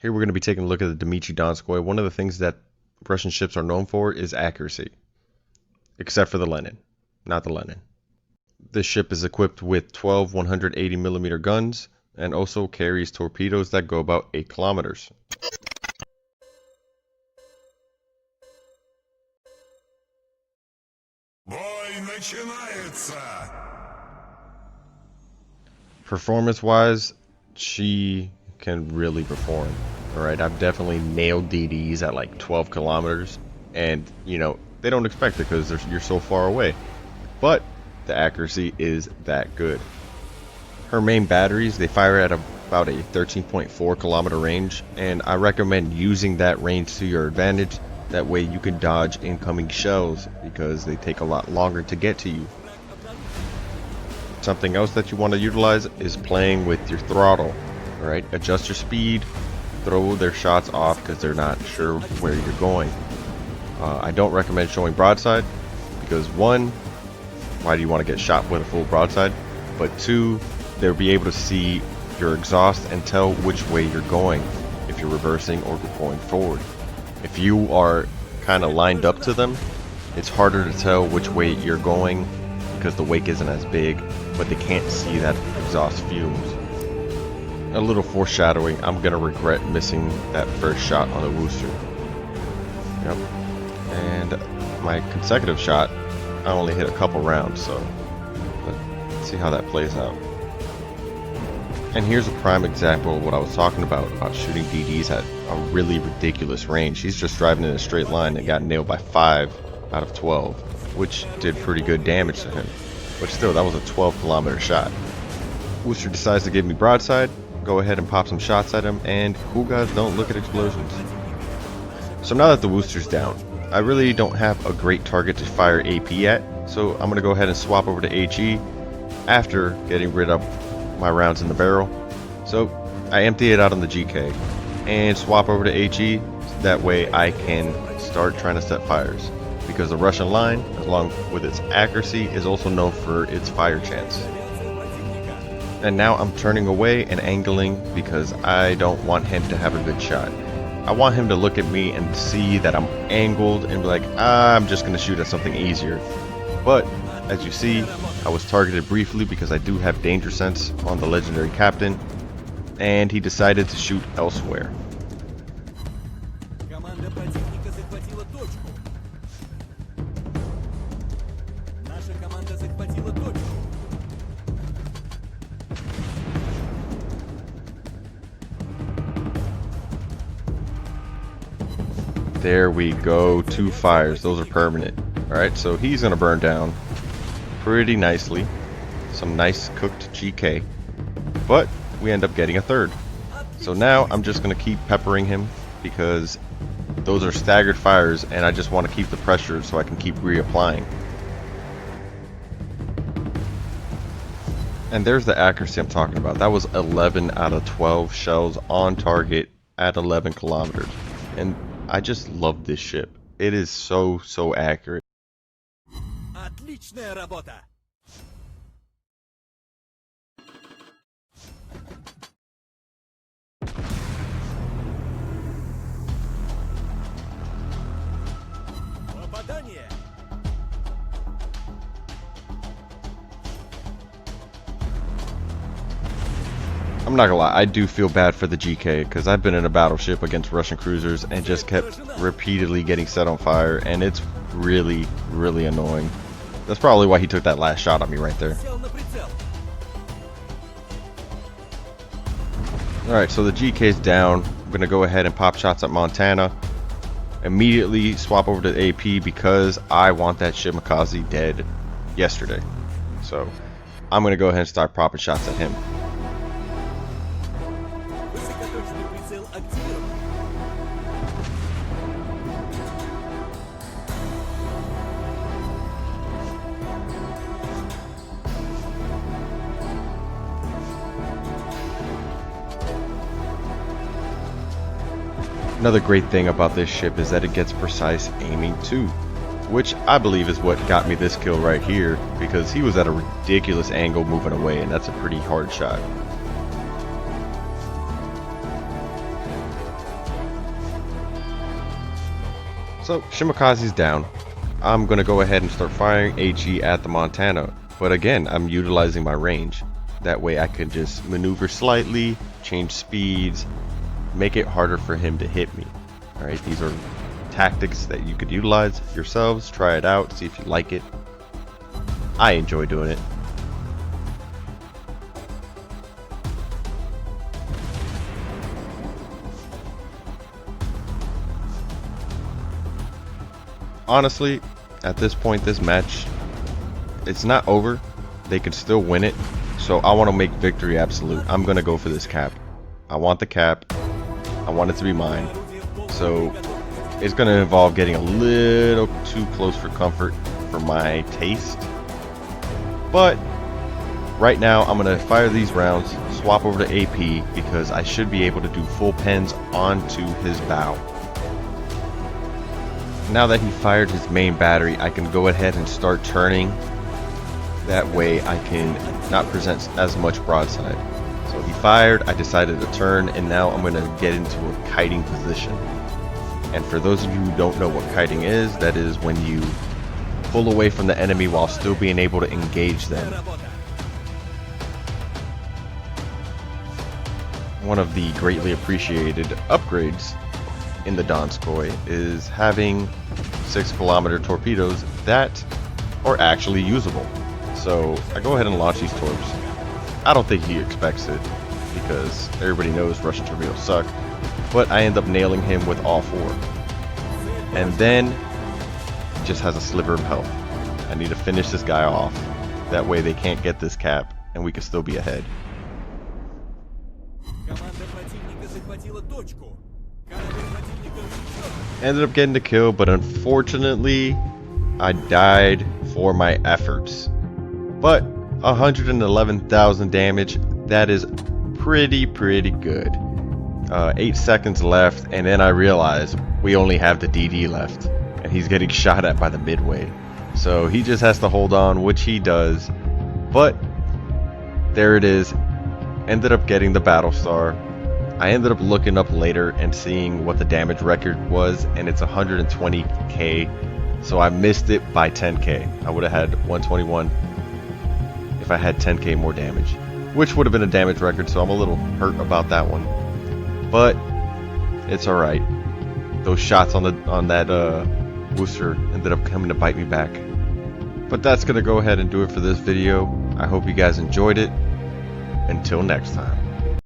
Here we're going to be taking a look at the Dmitri Donskoi. One of the things that Russian ships are known for is accuracy. Except for the Lenin. Not the Lenin. This ship is equipped with 12 180mm guns and also carries torpedoes that go about 8 kilometers. Performance-wise, she can really perform. Alright, I've definitely nailed DDs at like 12 kilometers, and you know, they don't expect it because you're so far away. But the accuracy is that good. Her main batteries, they fire at about a 13.4 kilometer range, and I recommend using that range to your advantage. That way you can dodge incoming shells because they take a lot longer to get to you. Something else that you want to utilize is playing with your throttle. Alright, adjust your speed, throw their shots off because they're not sure where you're going. I don't recommend showing broadside because 1, why do you want to get shot with a full broadside? But 2, they'll be able to see your exhaust and tell which way you're going if you're reversing or going forward. If you are kind of lined up to them, it's harder to tell which way you're going because the wake isn't as big, but they can't see that exhaust fumes. A little foreshadowing, I'm gonna regret missing that first shot on the Worcester. Yep. And my consecutive shot, I only hit a couple rounds, so let's see how that plays out. And here's a prime example of what I was talking about shooting DDs at a really ridiculous range. He's just driving in a straight line and got nailed by 5 out of 12, which did pretty good damage to him. But still, that was a 12 kilometer shot. Worcester decides to give me broadside, go ahead and pop some shots at him, and cool guys don't look at explosions. So now that the Worcester's down, I really don't have a great target to fire AP at, so I'm going to go ahead and swap over to HE after getting rid of my rounds in the barrel. So I empty it out on the GK and swap over to HE, so that way I can start trying to set fires, because the Russian line, along with its accuracy, is also known for its fire chance. And now I'm turning away and angling because I don't want him to have a good shot. I want him to look at me and see that I'm angled and be like, I'm just going to shoot at something easier. But as you see, I was targeted briefly because I do have danger sense on the legendary captain, and he decided to shoot elsewhere. There we go, 2 fires. Those are permanent. Alright, so he's going to burn down pretty nicely. Some nice cooked GK. But we end up getting a 3rd. So now I'm just going to keep peppering him because those are staggered fires and I just want to keep the pressure so I can keep reapplying. And there's the accuracy I'm talking about. That was 11 out of 12 shells on target at 11 kilometers. And I just love this ship. It is so accurate. Отличная работа. Попадание. I'm not gonna lie, I do feel bad for the GK because I've been in a battleship against Russian cruisers and just kept repeatedly getting set on fire, and it's really annoying. That's probably why he took that last shot at me right there. Alright, so the GK's down. I'm gonna go ahead and pop shots at Montana. Immediately swap over to AP because I want that Shimakaze dead yesterday. So I'm gonna go ahead and start popping shots at him. Another great thing about this ship is that it gets precise aiming too, which I believe is what got me this kill right here, because he was at a ridiculous angle moving away, and that's a pretty hard shot. So Shimakaze's down. I'm gonna go ahead and start firing HE at the Montana, but again, I'm utilizing my range. That way I can just maneuver slightly, change speeds, make it harder for him to hit me. Alright, these are tactics that you could utilize yourselves. Try it out, see if you like it. I enjoy doing it. Honestly, at this point, this match, it's not over. They could still win it. So I want to make victory absolute. I'm going to go for this cap. I want the cap. I want it to be mine. So it's going to involve getting a little too close for comfort for my taste. But right now, I'm going to fire these rounds, swap over to AP, because I should be able to do full pens onto his bow. Now that he fired his main battery, I can go ahead and start turning. That way I can not present as much broadside. So he fired, I decided to turn, and now I'm going to get into a kiting position. And for those of you who don't know what kiting is, that is when you pull away from the enemy while still being able to engage them. One of the greatly appreciated upgrades in the Donskoi is having 6-kilometer torpedoes that are actually usable. So I go ahead and launch these torps. I don't think he expects it because everybody knows Russian torpedoes suck, but I end up nailing him with all 4. And then he just has a sliver of health. I need to finish this guy off. That way they can't get this cap and we can still be ahead. Ended up getting the kill, but unfortunately I died for my efforts. But 111,000 damage, that is pretty good. 8 seconds left, and then I realized we only have the DD left, and he's getting shot at by the midway. So he just has to hold on, which he does. But there it is. Ended up getting the battle star. I ended up looking up later and seeing what the damage record was, and it's 120k. So I missed it by 10k. I would have had 121 if I had 10k more damage, which would have been a damage record, so I'm a little hurt about that one. But it's alright. Those shots on that booster ended up coming to bite me back. But that's gonna go ahead and do it for this video. I hope you guys enjoyed it. Until next time.